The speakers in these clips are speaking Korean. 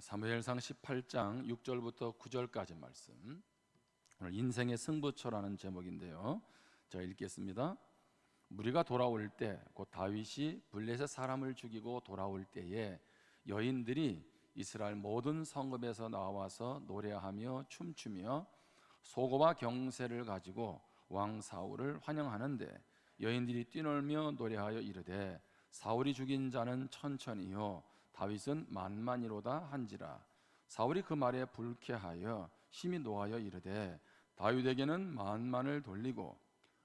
사무엘상 18장 6절부터 9절까지 말씀, 오늘 인생의 승부처라는 제목인데요. 제가 읽겠습니다. 무리가 돌아올 때, 곧 다윗이 블레셋 사람을 죽이고 돌아올 때에 여인들이 이스라엘 모든 성읍에서 나와서 노래하며 춤추며 소고와 경새를 가지고 왕 사울을 환영하는데, 여인들이 뛰놀며 노래하여 이르되 사울이 죽인 자는 천천히요 다윗은 만만이로다 한지라. 사울이 그 말에 불쾌하여 심히 노하여 이르되 다윗에게는 만만을 돌리고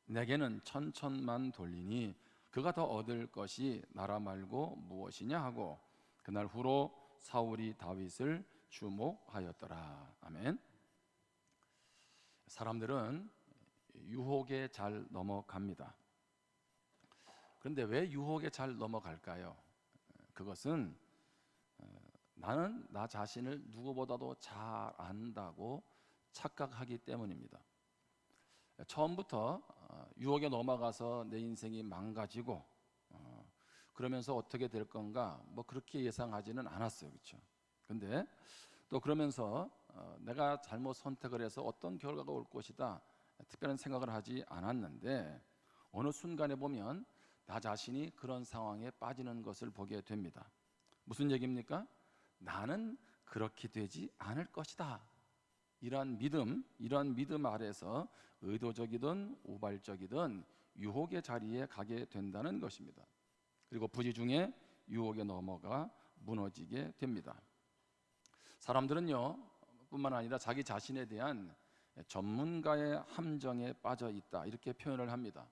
내게는 천천만 돌리니 그가 더 얻을 것이 나라 말고 무엇이냐 하고, 그날 후로 사울이 다윗을 주목하였더라. 아멘. 사람들은 유혹에 잘 넘어갑니다. 그런데 왜 유혹에 잘 넘어갈까요? 그것은 나는 나 자신을 누구보다도 잘 안다고 착각하기 때문입니다. 처음부터 유혹에 넘어가서 내 인생이 망가지고 그러면서 어떻게 될 건가 그렇게 예상하지는 않았어요. 그렇죠? 근데 또 그러면서 내가 잘못 선택을 해서 어떤 결과가 올 것이다 특별한 생각을 하지 않았는데, 어느 순간에 보면 나 자신이 그런 상황에 빠지는 것을 보게 됩니다. 무슨 얘기입니까? 나는 그렇게 되지 않을 것이다, 이러한 믿음 아래서 의도적이든 우발적이든 유혹의 자리에 가게 된다는 것입니다. 그리고 부지중에 유혹에 넘어가 무너지게 됩니다. 사람들은요, 뿐만 아니라 자기 자신에 대한 전문가의 함정에 빠져 있다, 이렇게 표현을 합니다.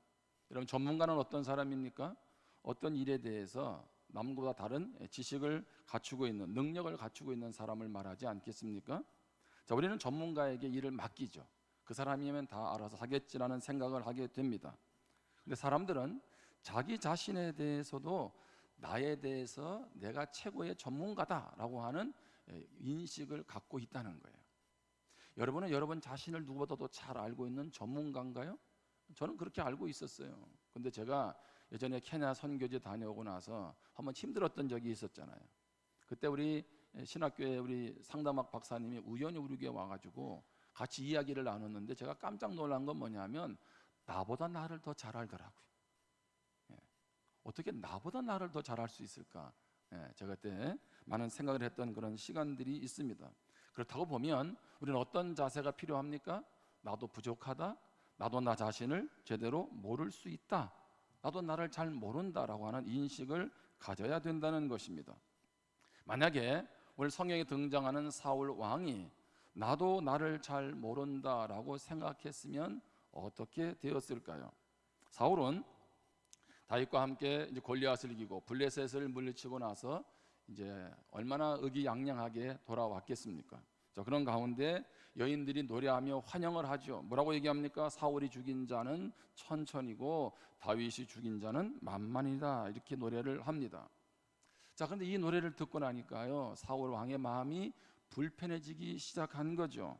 여러분, 전문가는 어떤 사람입니까? 어떤 일에 대해서 남보다 다른 지식을 갖추고 있는, 능력을 갖추고 있는 사람을 말하지 않겠습니까? 자, 우리는 전문가에게 일을 맡기죠. 그 사람이면 다 알아서 하겠지라는 생각을 하게 됩니다. 근데 사람들은 자기 자신에 대해서도 나에 대해서 내가 최고의 전문가다라고 하는 인식을 갖고 있다는 거예요. 여러분은 여러분 자신을 누구보다도 잘 알고 있는 전문가인가요? 저는 그렇게 알고 있었어요. 근데 제가 예전에 케냐 선교지 다녀오고 나서 한번 힘들었던 적이 있었잖아요. 그때 우리 신학교에 우리 상담학 박사님이 우연히 우리 교회 와가지고 같이 이야기를 나눴는데, 제가 깜짝 놀란 건 뭐냐면 나보다 나를 더 잘 알더라고요. 어떻게 나보다 나를 더 잘할 수 있을까? 제가 그때 많은 생각을 했던 그런 시간들이 있습니다. 그렇다고 보면 우리는 어떤 자세가 필요합니까? 나도 부족하다, 나도 나 자신을 제대로 모를 수 있다, 나도 나를 잘 모른다라고 하는 인식을 가져야 된다는 것입니다. 만약에 오늘 성경에 등장하는 사울 왕이 나도 나를 잘 모른다라고 생각했으면 어떻게 되었을까요? 사울은 다윗과 함께 이제 골리앗을 이기고 블레셋을 물리치고 나서 이제 얼마나 의기양양하게 돌아왔겠습니까? 자, 그런 가운데 여인들이 노래하며 환영을 하죠. 뭐라고 얘기합니까? 사울이 죽인 자는 천천히고 다윗이 죽인 자는 만만이다, 이렇게 노래를 합니다. 자, 그런데 이 노래를 듣고 나니까요, 사울 왕의 마음이 불편해지기 시작한 거죠.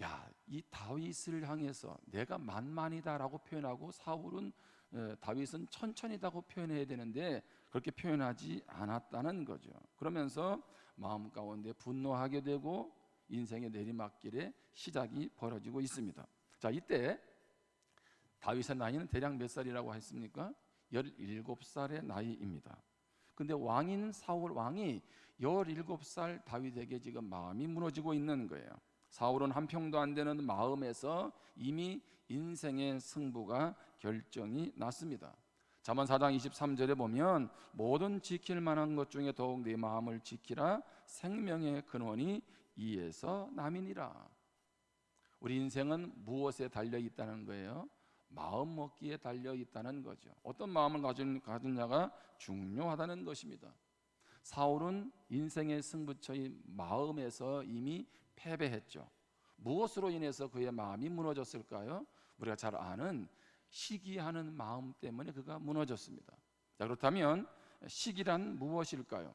야, 이 다윗을 향해서 내가 만만이다라고 표현하고 사울은 다윗은 천천히다고 표현해야 되는데 그렇게 표현하지 않았다는 거죠. 그러면서 마음 가운데 분노하게 되고 인생의 내리막길에 시작이 벌어지고 있습니다. 자, 이때 다윗의 나이는 대략 몇 살이라고 했습니까? 17살의 나이입니다. 근데 왕인 사울 왕이 17살 다윗에게 지금 마음이 무너지고 있는 거예요. 사울은 한 평도 안 되는 마음에서 이미 인생의 승부가 결정이 났습니다. 잠언 4장 23절에 보면 모든 지킬 만한 것 중에 더욱 네 마음을 지키라, 생명의 근원이 이에서 남이니라. 우리 인생은 무엇에 달려 있다는 거예요? 마음 먹기에 달려 있다는 거죠. 어떤 마음을 가졌냐가 중요하다는 것입니다. 사울은 인생의 승부처인 마음에서 이미 패배했죠. 무엇으로 인해서 그의 마음이 무너졌을까요? 우리가 잘 아는 시기하는 마음 때문에 그가 무너졌습니다. 자, 그렇다면 시기란 무엇일까요?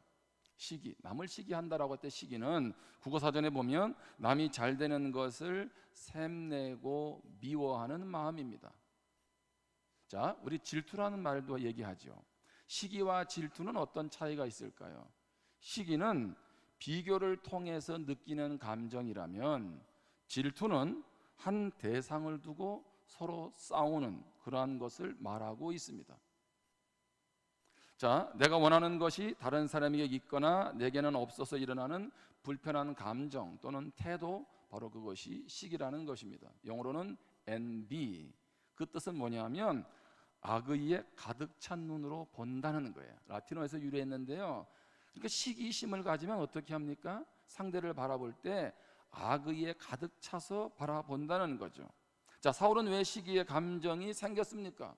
시기, 남을 시기한다라고 할 때 시기는 국어사전에 보면 남이 잘 되는 것을 샘내고 미워하는 마음입니다. 자, 우리 질투라는 말도 얘기하죠. 시기와 질투는 어떤 차이가 있을까요? 시기는 비교를 통해서 느끼는 감정이라면, 질투는 한 대상을 두고 서로 싸우는 그러한 것을 말하고 있습니다. 자, 내가 원하는 것이 다른 사람에게 있거나 내게는 없어서 일어나는 불편한 감정 또는 태도, 바로 그것이 시기라는 것입니다. 영어로는 envy. 그 뜻은 뭐냐면 악의에 가득 찬 눈으로 본다는 거예요. 라틴어에서 유래했는데요. 그러니까 시기심을 가지면 어떻게 합니까? 상대를 바라볼 때 악의에 가득 차서 바라본다는 거죠. 자, 사울은 왜 시기의 감정이 생겼습니까?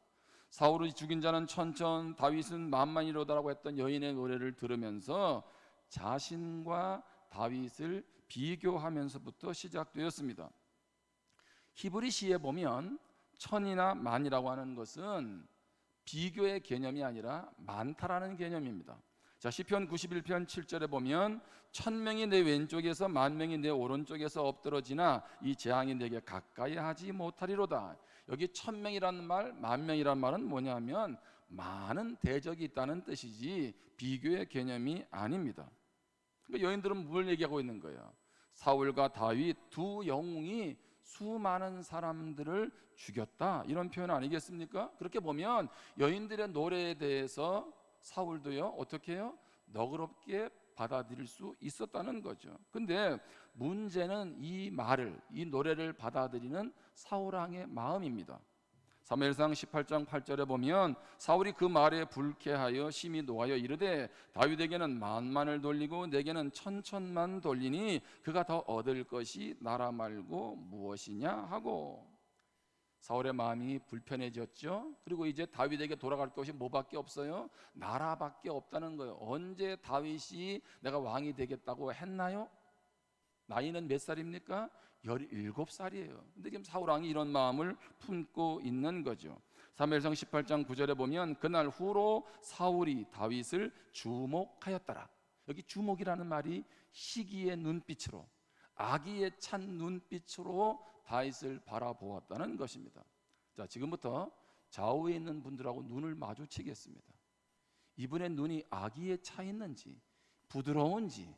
사울이 죽인 자는 천천, 다윗은 만만이로다라고 했던 여인의 노래를 들으면서 자신과 다윗을 비교하면서부터 시작되었습니다. 히브리 시에 보면 천이나 만이라고 하는 것은 비교의 개념이 아니라 많다라는 개념입니다. 자, 시편 91편 7절에 보면 1000명이 내 왼쪽에서 10,000명이 내 오른쪽에서 엎드러지나 이 재앙이 내게 가까이 하지 못하리로다. 여기 1000명이라는 말, 10,000명이라는 말은 뭐냐면 많은 대적이 있다는 뜻이지 비교의 개념이 아닙니다. 그러니까 여인들은 뭘 얘기하고 있는 거예요? 사울과 다윗 두 영웅이 수많은 사람들을 죽였다, 이런 표현 아니겠습니까? 그렇게 보면 여인들의 노래에 대해서 사울도요, 어떻게 해요? 너그럽게 받아들일 수 있었다는 거죠. 근데 문제는 이 말을, 이 노래를 받아들이는 사울 왕의 마음입니다. 사무엘상 18장 8절에 보면 사울이 그 말에 불쾌하여 심히 노하여 이르되 다윗에게는 만만을 돌리고 내게는 천천만 돌리니 그가 더 얻을 것이 나라 말고 무엇이냐 하고, 사울의 마음이 불편해졌죠. 그리고 이제 다윗에게 돌아갈 것이 뭐밖에 없어요? 나라밖에 없다는 거예요. 언제 다윗이 내가 왕이 되겠다고 했나요? 나이는 몇 살입니까? 17살이에요. 근데 지금 사울 왕이 이런 마음을 품고 있는 거죠. 사무엘상 18장 9절에 보면 그날 후로 사울이 다윗을 주목하였더라. 여기 주목이라는 말이 시기의 눈빛으로, 악의에 찬 눈빛으로 다윗을 바라보았다는 것입니다. 자, 지금부터 좌우에 있는 분들하고 눈을 마주치겠습니다. 이분의 눈이 악의에 차 있는지 부드러운지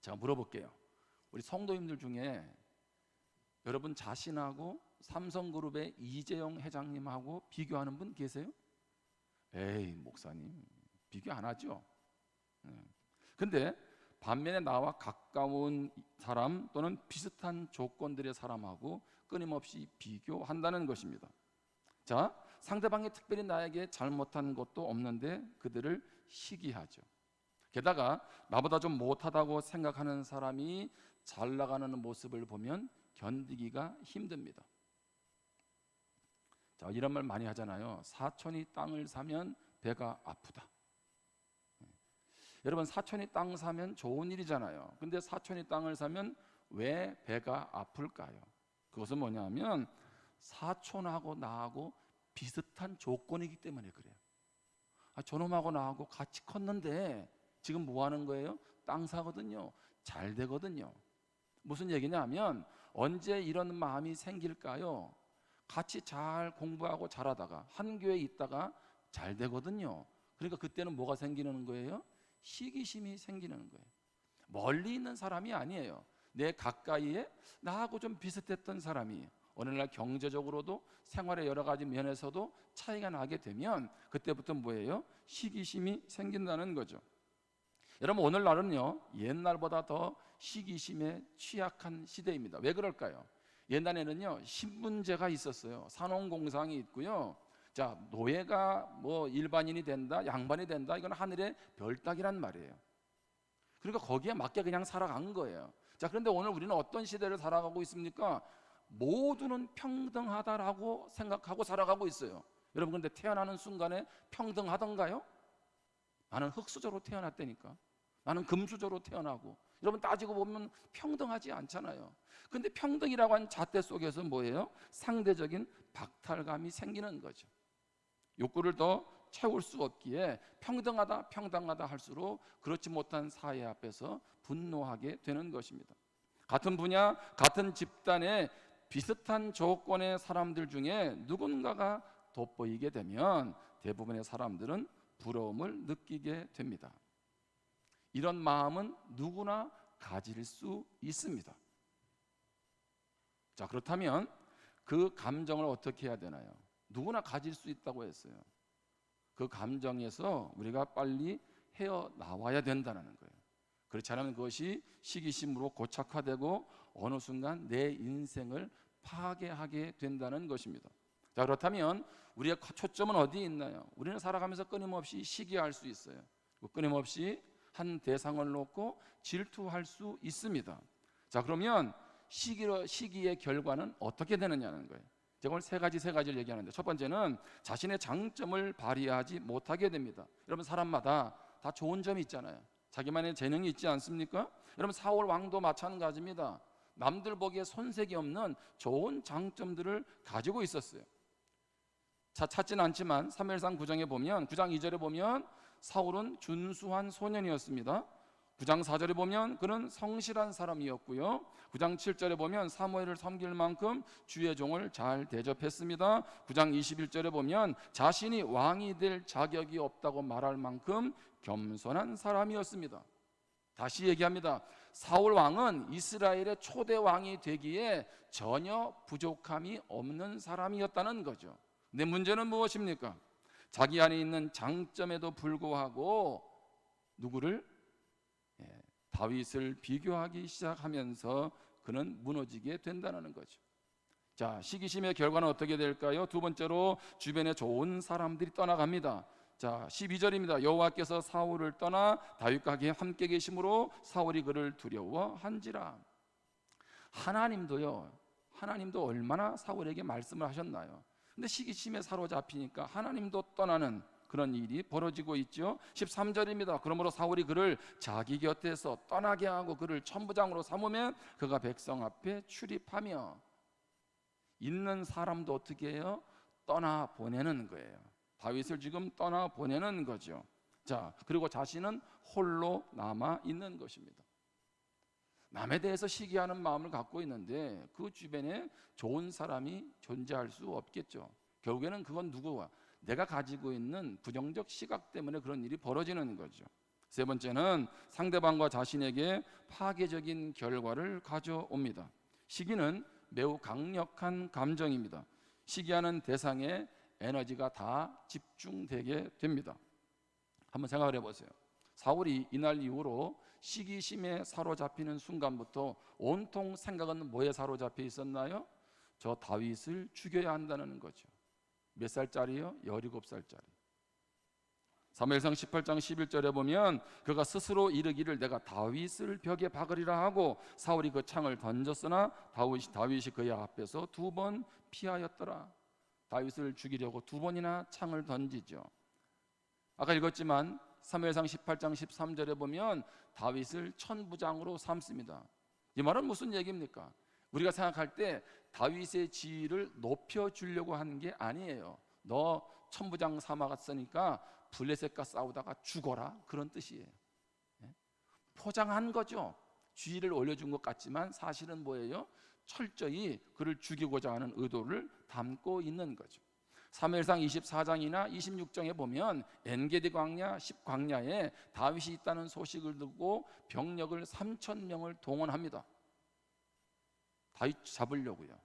제가 물어볼게요. 우리 성도님들 중에 여러분 자신하고 삼성그룹의 이재용 회장님하고 비교하는 분 계세요? 에이, 목사님 비교 안 하죠. 근데 반면에 나와 가까운 사람 또는 비슷한 조건들의 사람하고 끊임없이 비교한다는 것입니다. 자, 상대방이 특별히 나에게 잘못한 것도 없는데 그들을 시기하죠. 게다가 나보다 좀 못하다고 생각하는 사람이 잘 나가는 모습을 보면 견디기가 힘듭니다. 자, 이런 말 많이 하잖아요. 사촌이 땅을 사면 배가 아프다. 여러분, 사촌이 땅 사면 좋은 일이잖아요. 근데 사촌이 땅을 사면 왜 배가 아플까요? 그것은 뭐냐면 사촌하고 나하고 비슷한 조건이기 때문에 그래요. 저놈하고 나하고 같이 컸는데 지금 뭐 하는 거예요? 땅 사거든요. 잘 되거든요. 무슨 얘기냐면 언제 이런 마음이 생길까요? 같이 잘 공부하고 잘하다가 한 교회에 있다가 잘 되거든요. 그러니까 그때는 뭐가 생기는 거예요? 시기심이 생기는 거예요. 멀리 있는 사람이 아니에요. 내 가까이에 나하고 좀 비슷했던 사람이 어느 날 경제적으로도 생활의 여러 가지 면에서도 차이가 나게 되면 그때부터 뭐예요? 시기심이 생긴다는 거죠. 여러분, 오늘날은요 옛날보다 더 시기심에 취약한 시대입니다. 왜 그럴까요? 옛날에는요 신분제가 있었어요. 산업공상이 있고요. 자, 노예가 뭐 일반인이 된다, 양반이 된다, 이건 하늘의 별따기란 말이에요. 그러니까 거기에 맞게 그냥 살아간 거예요. 자, 그런데 오늘 우리는 어떤 시대를 살아가고 있습니까? 모두는 평등하다라고 생각하고 살아가고 있어요. 여러분, 근데 태어나는 순간에 평등하던가요? 나는 흙수저로 태어났다니까. 나는 금수저로 태어나고. 여러분, 따지고 보면 평등하지 않잖아요. 근데 평등이라고 하는 잣대 속에서 뭐예요? 상대적인 박탈감이 생기는 거죠. 욕구를 더 채울 수 없기에 평등하다 평등하다 할수록 그렇지 못한 사회 앞에서 분노하게 되는 것입니다. 같은 분야, 같은 집단의 비슷한 조건의 사람들 중에 누군가가 돋보이게 되면 대부분의 사람들은 부러움을 느끼게 됩니다. 이런 마음은 누구나 가질 수 있습니다. 자, 그렇다면 그 감정을 어떻게 해야 되나요? 누구나 가질 수 있다고 했어요. 그 감정에서 우리가 빨리 헤어나와야 된다는 거예요. 그렇지 않으면 그것이 시기심으로 고착화되고 어느 순간 내 인생을 파괴하게 된다는 것입니다. 자, 그렇다면 우리의 초점은 어디에 있나요? 우리는 살아가면서 끊임없이 시기할 수 있어요. 끊임없이 한 대상을 놓고 질투할 수 있습니다. 자, 그러면 시기의 결과는 어떻게 되느냐는 거예요. 제가 오늘 세 가지를 얘기하는데, 첫 번째는 자신의 장점을 발휘하지 못하게 됩니다. 여러분, 사람마다 다 좋은 점이 있잖아요. 자기만의 재능이 있지 않습니까? 여러분, 사울 왕도 마찬가지입니다. 남들 보기에 손색이 없는 좋은 장점들을 가지고 있었어요. 찾지는 않지만 사무엘상 9장 2절에 보면 사울은 준수한 소년이었습니다. 9장 4절에 보면 그는 성실한 사람이었고요. 9장 7절에 보면 사무엘을 섬길 만큼 주의 종을 잘 대접했습니다. 9장 21절에 보면 자신이 왕이 될 자격이 없다고 말할 만큼 겸손한 사람이었습니다. 다시 얘기합니다. 사울 왕은 이스라엘의 초대 왕이 되기에 전혀 부족함이 없는 사람이었다는 거죠. 근데 문제는 무엇입니까? 자기 안에 있는 장점에도 불구하고 누구를? 다윗을 비교하기 시작하면서 그는 무너지게 된다는 거죠. 자, 시기심의 결과는 어떻게 될까요? 두 번째로 주변에 좋은 사람들이 떠나갑니다. 자, 12절입니다. 여호와께서 사울을 떠나 다윗과 함께 계심으로 사울이 그를 두려워한지라. 하나님도 얼마나 사울에게 말씀을 하셨나요? 근데 시기심에 사로잡히니까 하나님도 떠나는 그런 일이 벌어지고 있죠. 13절입니다. 그러므로 사울이 그를 자기 곁에서 떠나게 하고 그를 천부장으로 삼으면 그가 백성 앞에 출입하며, 있는 사람도 어떻게 해요? 떠나보내는 거예요. 다윗을 지금 떠나보내는 거죠. 자, 그리고 자신은 홀로 남아 있는 것입니다. 남에 대해서 시기하는 마음을 갖고 있는데 그 주변에 좋은 사람이 존재할 수 없겠죠. 결국에는 그건 누구와? 내가 가지고 있는 부정적 시각 때문에 그런 일이 벌어지는 거죠. 세 번째는 상대방과 자신에게 파괴적인 결과를 가져옵니다. 시기는 매우 강력한 감정입니다. 시기하는 대상에 에너지가 다 집중되게 됩니다. 한번 생각을 해보세요. 사울이 이날 이후로 시기심에 사로잡히는 순간부터 온통 생각은 뭐에 사로잡혀 있었나요? 저 다윗을 죽여야 한다는 거죠. 몇 살짜리요? 17살짜리. 사무엘상 18장 11절에 보면 그가 스스로 이르기를 내가 다윗을 벽에 박으리라 하고 사울이 그 창을 던졌으나 다윗이 그의 앞에서 2번 피하였더라. 다윗을 죽이려고 2번이나 창을 던지죠. 아까 읽었지만 사무엘상 18장 13절에 보면 다윗을 천부장으로 삼습니다. 이 말은 무슨 얘기입니까? 우리가 생각할 때 다윗의 지위를 높여주려고 하는 게 아니에요. 너 천부장 삼아갔으니까 블레셋과 싸우다가 죽어라, 그런 뜻이에요. 포장한 거죠. 지위를 올려준 것 같지만 사실은 뭐예요? 철저히 그를 죽이고자 하는 의도를 담고 있는 거죠. 사무엘상 24장이나 26장에 보면 엔게디 광야 10광야에 다윗이 있다는 소식을 듣고 병력을 3,000명을 동원합니다. 다윗 잡으려고요.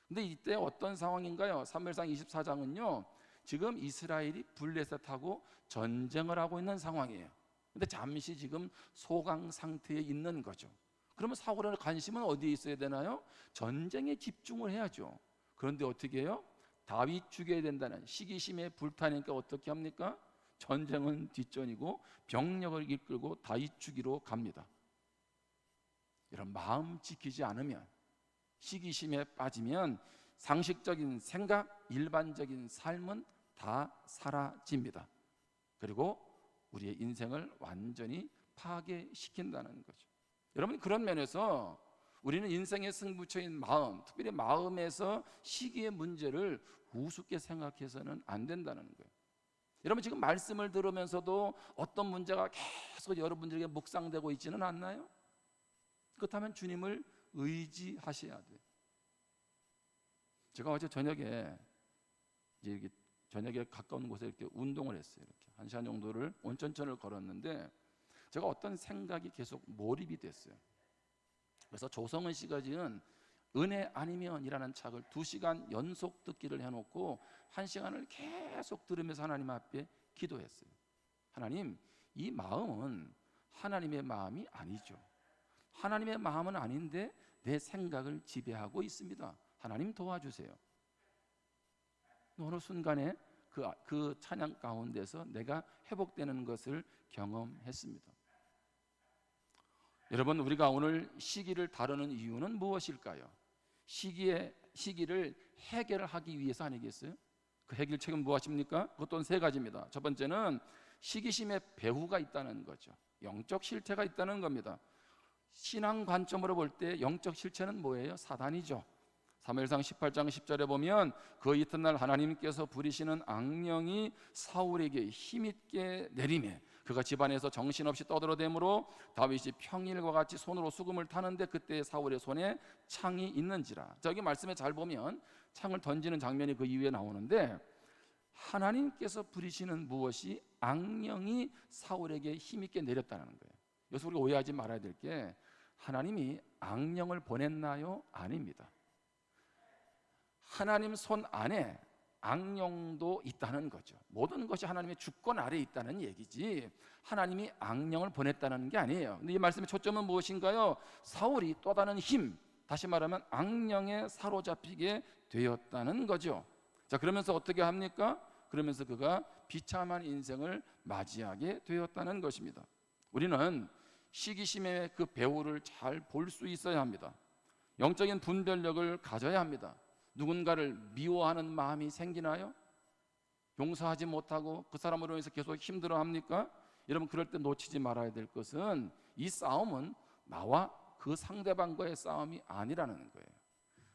근데 이때 어떤 상황인가요? 사무엘상 24장은요, 지금 이스라엘이 블레셋하고 전쟁을 하고 있는 상황이에요. 근데 잠시 지금 소강 상태에 있는 거죠. 그러면 사울의 관심은 어디에 있어야 되나요? 전쟁에 집중을 해야죠. 그런데 어떻게 해요? 다윗 죽여야 된다는 시기심에 불타니까 어떻게 합니까? 전쟁은 뒷전이고 병력을 이끌고 다윗 죽이러 갑니다. 이런 마음 지키지 않으면, 시기심에 빠지면 상식적인 생각, 일반적인 삶은 다 사라집니다. 그리고 우리의 인생을 완전히 파괴시킨다는 거죠. 여러분, 그런 면에서 우리는 인생의 승부처인 마음, 특별히 마음에서 시기의 문제를 우습게 생각해서는 안 된다는 거예요. 여러분, 지금 말씀을 들으면서도 어떤 문제가 계속 여러분들에게 묵상되고 있지는 않나요? 그렇다면 주님을 의지하셔야 돼요. 제가 어제 저녁에 이제 저녁에 가까운 곳에 이렇게 운동을 했어요. 이렇게 1시간 정도를 온천천을 걸었는데 제가 어떤 생각이 계속 몰입이 됐어요. 그래서 조성은 씨가 지은 은혜 아니면이라는 책을 2시간 연속 듣기를 해놓고 1시간을 계속 들으면서 하나님 앞에 기도했어요. 하나님, 이 마음은 하나님의 마음이 아니죠. 하나님의 마음은 아닌데 내 생각을 지배하고 있습니다. 하나님 도와주세요. 어느 순간에 그 찬양 가운데서 내가 회복되는 것을 경험했습니다. 여러분, 우리가 오늘 시기를 다루는 이유는 무엇일까요? 시기를 해결하기 위해서 아니겠어요? 그 해결책은 무엇입니까? 그것도 3가지입니다. 첫 번째는 시기심의 배후가 있다는 거죠. 영적 실체가 있다는 겁니다. 신앙 관점으로 볼 때 영적 실체는 뭐예요? 사단이죠. 사무엘상 18장 10절에 보면 그 이튿날 하나님께서 부리시는 악령이 사울에게 힘있게 내리매 그가 집안에서 정신없이 떠들어대므로 다윗이 평일과 같이 손으로 수금을 타는데 그때 사울의 손에 창이 있는지라. 저기 말씀에 잘 보면 창을 던지는 장면이 그 이후에 나오는데 하나님께서 부리시는 무엇이 악령이 사울에게 힘있게 내렸다는 거예요. 여기서 우리가 오해하지 말아야 될 게 하나님이 악령을 보냈나요? 아닙니다. 하나님 손 안에 악령도 있다는 거죠. 모든 것이 하나님의 주권 아래에 있다는 얘기지 하나님이 악령을 보냈다는 게 아니에요. 근데 이 말씀의 초점은 무엇인가요? 사울이 또 다른 힘, 다시 말하면 악령에 사로잡히게 되었다는 거죠. 자, 그러면서 어떻게 합니까? 그러면서 그가 비참한 인생을 맞이하게 되었다는 것입니다. 우리는 시기심의 그 배후를 잘 볼 수 있어야 합니다. 영적인 분별력을 가져야 합니다. 누군가를 미워하는 마음이 생기나요? 용서하지 못하고 그 사람으로 인해서 계속 힘들어합니까? 여러분, 그럴 때 놓치지 말아야 될 것은 이 싸움은 나와 그 상대방과의 싸움이 아니라는 거예요.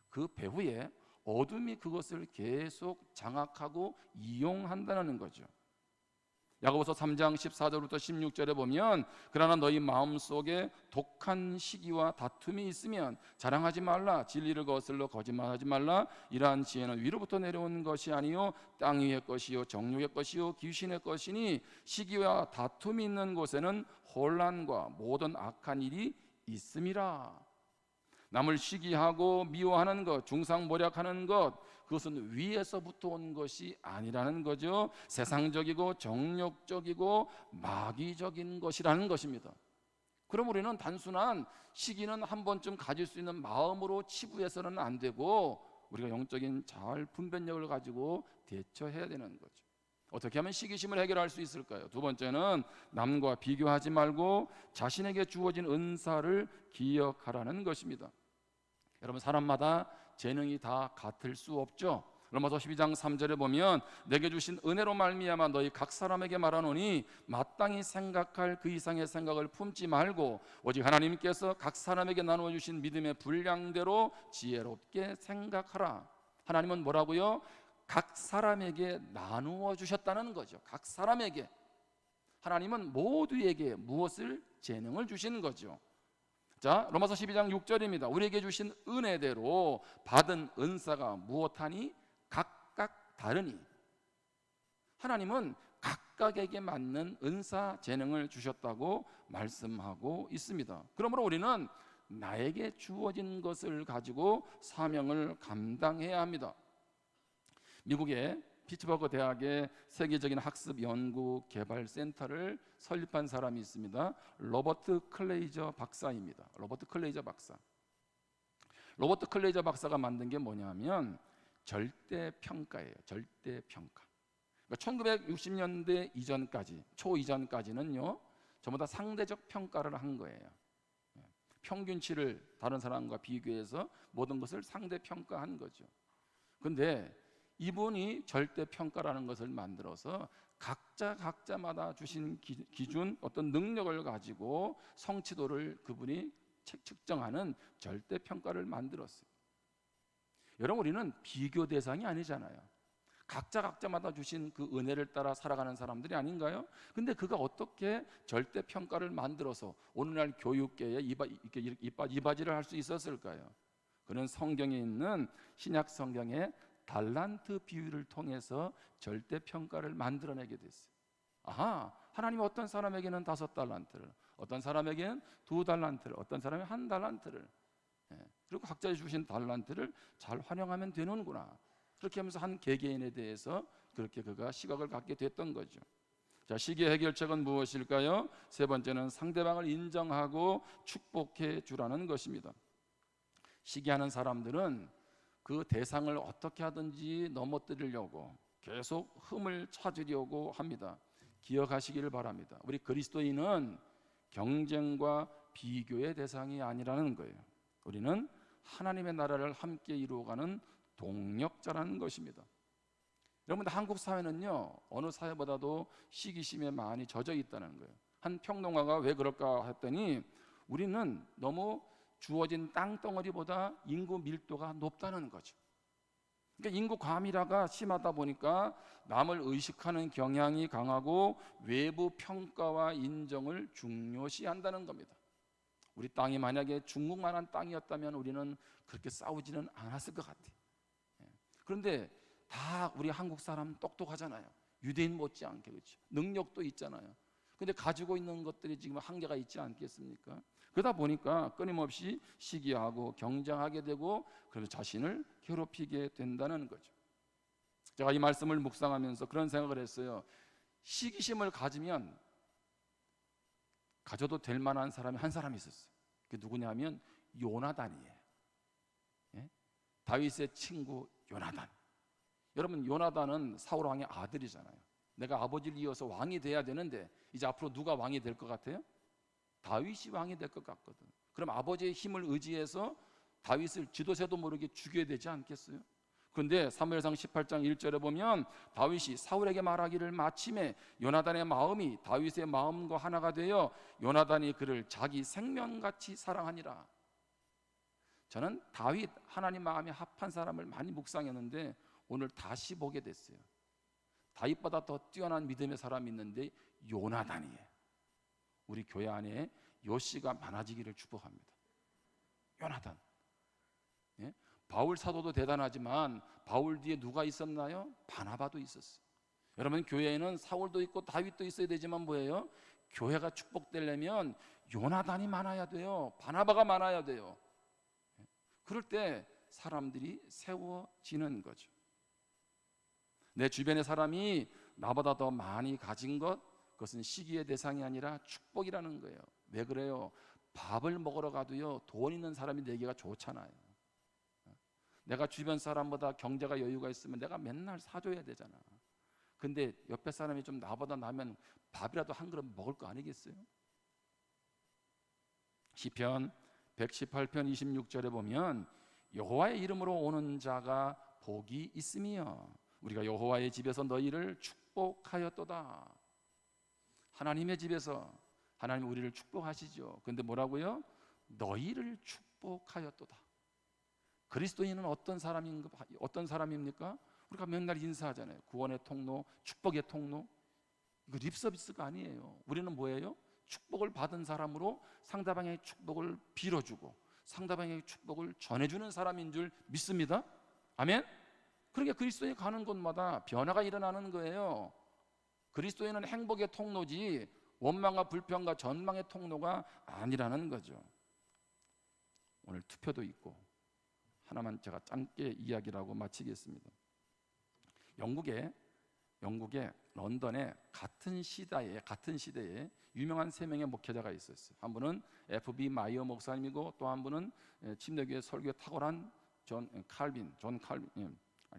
그 배후에 어둠이 그것을 계속 장악하고 이용한다는 거죠. 야고보서 3장 14절부터 16절에 보면 그러나 너희 마음속에 독한 시기와 다툼이 있으면 자랑하지 말라. 진리를 거슬러 거짓말하지 말라. 이러한 지혜는 위로부터 내려온 것이 아니요 땅 위의 것이요 정욕의 것이요 귀신의 것이니 시기와 다툼이 있는 곳에는 혼란과 모든 악한 일이 있음이라. 남을 시기하고 미워하는 것, 중상모략하는 것, 그것은 위에서부터 온 것이 아니라는 거죠. 세상적이고 정욕적이고 마귀적인 것이라는 것입니다. 그럼 우리는 단순한 시기는 한 번쯤 가질 수 있는 마음으로 치부해서는 안 되고 우리가 영적인 잘 분별력을 가지고 대처해야 되는 거죠. 어떻게 하면 시기심을 해결할 수 있을까요? 2번째는 남과 비교하지 말고 자신에게 주어진 은사를 기억하라는 것입니다. 여러분, 사람마다 재능이 다 같을 수 없죠. 로마서 12장 3절에 보면 내게 주신 은혜로 말미암아 너희 각 사람에게 말하노니 마땅히 생각할 그 이상의 생각을 품지 말고 오직 하나님께서 각 사람에게 나누어 주신 믿음의 분량대로 지혜롭게 생각하라. 하나님은 뭐라고요? 각 사람에게 나누어 주셨다는 거죠. 각 사람에게. 하나님은 모두에게 무엇을? 재능을 주시는 거죠. 자, 로마서 12장 6절입니다. 우리에게 주신 은혜대로 받은 은사가 무엇하니? 각각 다르니. 하나님은 각각에게 맞는 은사 재능을 주셨다고 말씀하고 있습니다. 그러므로 우리는 나에게 주어진 것을 가지고 사명을 감당해야 합니다. 미국의 피츠버그 대학의 세계적인 학습 연구 개발 센터를 설립한 사람이 있습니다. 로버트 클레이저 박사입니다. 로버트 클레이저 박사. 로버트 클레이저 박사가 만든 게 뭐냐면 절대평가예요. 절대평가. 그러니까 1960년대 이전까지, 초이전까지는요, 전부 다 상대적 평가를 한 거예요. 평균치를 다른 사람과 비교해서 모든 것을 상대평가한 거죠. 근데 이분이 절대평가라는 것을 만들어서 각자마다 주신 기준, 어떤 능력을 가지고 성취도를 그분이 측정하는 절대평가를 만들었어요. 여러분, 우리는 비교 대상이 아니잖아요. 각자마다 주신 그 은혜를 따라 살아가는 사람들이 아닌가요? 근데 그가 어떻게 절대평가를 만들어서 오늘날 교육계에 이바지를 할 수 있었을까요? 그는 성경에 있는 신약 성경의 달란트 비유를 통해서 절대 평가를 만들어내게 됐어요. 아하, 하나님이 어떤 사람에게는 5달란트를, 어떤 사람에게는 2달란트를, 어떤 사람이 1달란트를, 그리고 각자 주신 달란트를 잘 활용하면 되는구나. 그렇게 하면서 한 개개인에 대해서 그렇게 그가 시각을 갖게 됐던 거죠. 자, 시기의 해결책은 무엇일까요? 세 번째는 상대방을 인정하고 축복해 주라는 것입니다. 시기하는 사람들은 그 대상을 어떻게 하든지 넘어뜨리려고 계속 흠을 찾으려고 합니다. 기억하시기를 바랍니다. 우리 그리스도인은 경쟁과 비교의 대상이 아니라는 거예요. 우리는 하나님의 나라를 함께 이루어가는 동력자라는 것입니다. 여러분들, 한국 사회는요, 어느 사회보다도 시기심에 많이 젖어 있다는 거예요. 한 평론가가 왜 그럴까 했더니 우리는 너무 주어진 땅덩어리보다 인구 밀도가 높다는 거죠. 그러니까 인구 과밀화가 심하다 보니까 남을 의식하는 경향이 강하고 외부 평가와 인정을 중요시한다는 겁니다. 우리 땅이 만약에 중국만한 땅이었다면 우리는 그렇게 싸우지는 않았을 것 같아요. 그런데 다 우리 한국 사람 똑똑하잖아요. 유대인 못지않게, 그렇죠? 능력도 있잖아요. 근데 가지고 있는 것들이 지금 한계가 있지 않겠습니까? 그러다 보니까 끊임없이 시기하고 경쟁하게 되고 그래서 자신을 괴롭히게 된다는 거죠. 제가 이 말씀을 묵상하면서 그런 생각을 했어요. 시기심을 가져도 될 만한 사람이 한 사람이 있었어요. 그게 누구냐면 요나단이에요. 예? 다윗의 친구 요나단. 여러분, 요나단은 사울 왕의 아들이잖아요. 내가 아버지를 이어서 왕이 돼야 되는데 이제 앞으로 누가 왕이 될 것 같아요? 다윗이 왕이 될 것 같거든. 그럼 아버지의 힘을 의지해서 다윗을 지도새도 모르게 죽여야 되지 않겠어요? 그런데 사무엘상 18장 1절에 보면 다윗이 사울에게 말하기를 마침에 요나단의 마음이 다윗의 마음과 하나가 되어 요나단이 그를 자기 생명같이 사랑하니라. 저는 다윗, 하나님 마음이 합한 사람을 많이 묵상했는데 오늘 다시 보게 됐어요. 다윗보다 더 뛰어난 믿음의 사람이 있는데 요나단이에요. 우리 교회 안에 요씨가 많아지기를 축복합니다. 요나단. 예? 바울 사도도 대단하지만 바울 뒤에 누가 있었나요? 바나바도 있었어요. 여러분, 교회에는 사울도 있고 다윗도 있어야 되지만 뭐예요? 교회가 축복되려면 요나단이 많아야 돼요. 바나바가 많아야 돼요. 그럴 때 사람들이 세워지는 거죠. 내 주변의 사람이 나보다 더 많이 가진 것, 그것은 시기의 대상이 아니라 축복이라는 거예요. 왜 그래요? 밥을 먹으러 가도요, 돈 있는 사람이 내기가 좋잖아요. 내가 주변 사람보다 경제가 여유가 있으면 내가 맨날 사줘야 되잖아. 근데 옆에 사람이 좀 나보다 나면 밥이라도 한 그릇 먹을 거 아니겠어요? 시편 118편 26절에 보면 여호와의 이름으로 오는 자가 복이 있으며 우리가 여호와의 집에서 너희를 축복하였도다. 하나님의 집에서 하나님 우리를 축복하시죠. 근데 뭐라고요? 너희를 축복하였도다. 그리스도인은 어떤 사람입니까? 우리가 맨날 인사하잖아요. 구원의 통로, 축복의 통로. 이거 립서비스가 아니에요. 우리는 뭐예요? 축복을 받은 사람으로 상대방의 축복을 빌어주고 상대방의 축복을 전해주는 사람인 줄 믿습니다. 아멘? 그러니까 그리스도에 가는 곳마다 변화가 일어나는 거예요. 그리스도인은 행복의 통로지 원망과 불평과 전망의 통로가 아니라는 거죠. 오늘 투표도 있고 하나만 제가 짧게 이야기를 하고 마치겠습니다. 영국의 런던에 같은 시대에 유명한 3명의 목회자가 있었어요. 한 분은 F.B. 마이어 목사님이고 또 한 분은 침례교회 설교에 탁월한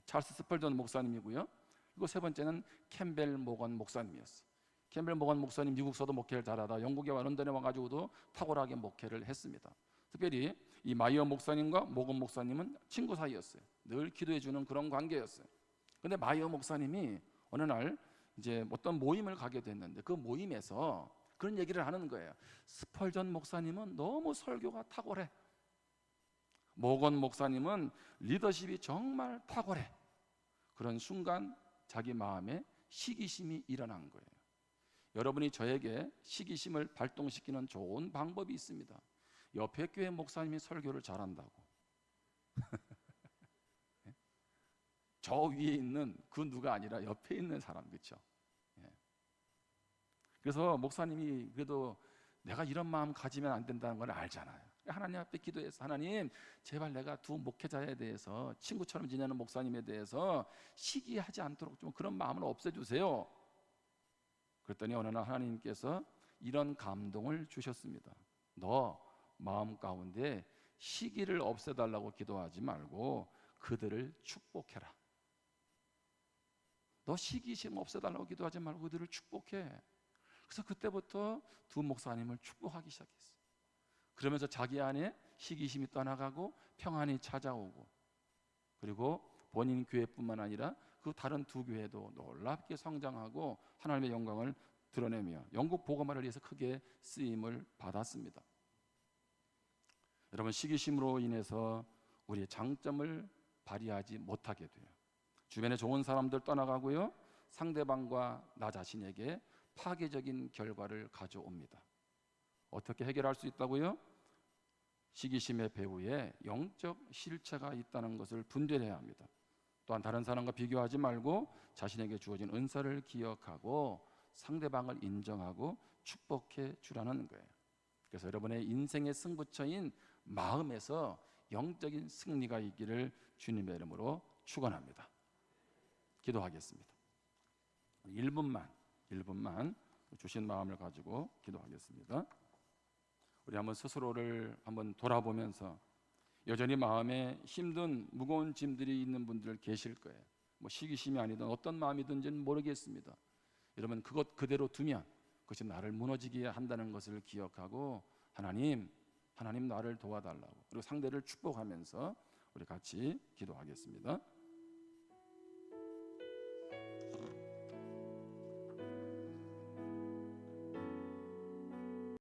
찰스 스펄전 목사님이고요. 그리고 세 번째는 캠벨 모건 목사님이었어요. 캠벨 모건 목사님 미국서도 목회를 잘하다 영국에 와 런던에 와가지고도 탁월하게 목회를 했습니다. 특별히 이 마이어 목사님과 모건 목사님은 친구 사이였어요. 늘 기도해주는 그런 관계였어요. 근데 마이어 목사님이 어느 날 이제 어떤 모임을 가게 됐는데 그 모임에서 그런 얘기를 하는 거예요. 스펄전 목사님은 너무 설교가 탁월해. 모건 목사님은 리더십이 정말 탁월해. 그런 순간 자기 마음에 시기심이 일어난 거예요. 여러분이 저에게 시기심을 발동시키는 좋은 방법이 있습니다. 옆에 교회 목사님이 설교를 잘한다고 저 위에 있는 그 누가 아니라 옆에 있는 사람, 그렇죠? 예. 그래서 목사님이 그래도 내가 이런 마음 가지면 안 된다는 걸 알잖아요. 하나님 앞에 기도해서 하나님 제발 내가 두 목회자에 대해서 친구처럼 지내는 목사님에 대해서 시기하지 않도록 좀 그런 마음을 없애주세요. 그랬더니 어느 날 하나님께서 이런 감동을 주셨습니다. 너 마음 가운데 시기를 없애달라고 기도하지 말고 그들을 축복해라. 너 시기심 없애달라고 기도하지 말고 그들을 축복해. 그래서 그때부터 두 목사님을 축복하기 시작했어요. 그러면서 자기 안에 시기심이 떠나가고 평안이 찾아오고, 그리고 본인 교회뿐만 아니라 그 다른 두 교회도 놀랍게 성장하고 하나님의 영광을 드러내며 영국 복음화를 위해서 크게 쓰임을 받았습니다. 여러분, 시기심으로 인해서 우리의 장점을 발휘하지 못하게 돼요. 주변에 좋은 사람들 떠나가고요, 상대방과 나 자신에게 파괴적인 결과를 가져옵니다. 어떻게 해결할 수 있다고요? 시기심의 배후에 영적 실체가 있다는 것을 분별해야 합니다. 또한 다른 사람과 비교하지 말고 자신에게 주어진 은사를 기억하고 상대방을 인정하고 축복해 주라는 거예요. 그래서 여러분의 인생의 승부처인 마음에서 영적인 승리가 있기를 주님의 이름으로 축원합니다. 기도하겠습니다. 1분만 주신 마음을 가지고 기도하겠습니다. 우리 한번 스스로를 한번 돌아보면서 여전히 마음에 힘든 무거운 짐들이 있는 분들 계실 거예요. 뭐 시기심이 아니든 어떤 마음이든지는 모르겠습니다. 여러분, 그것 그대로 두면 그것이 나를 무너지게 한다는 것을 기억하고 하나님 나를 도와달라고, 그리고 상대를 축복하면서 우리 같이 기도하겠습니다.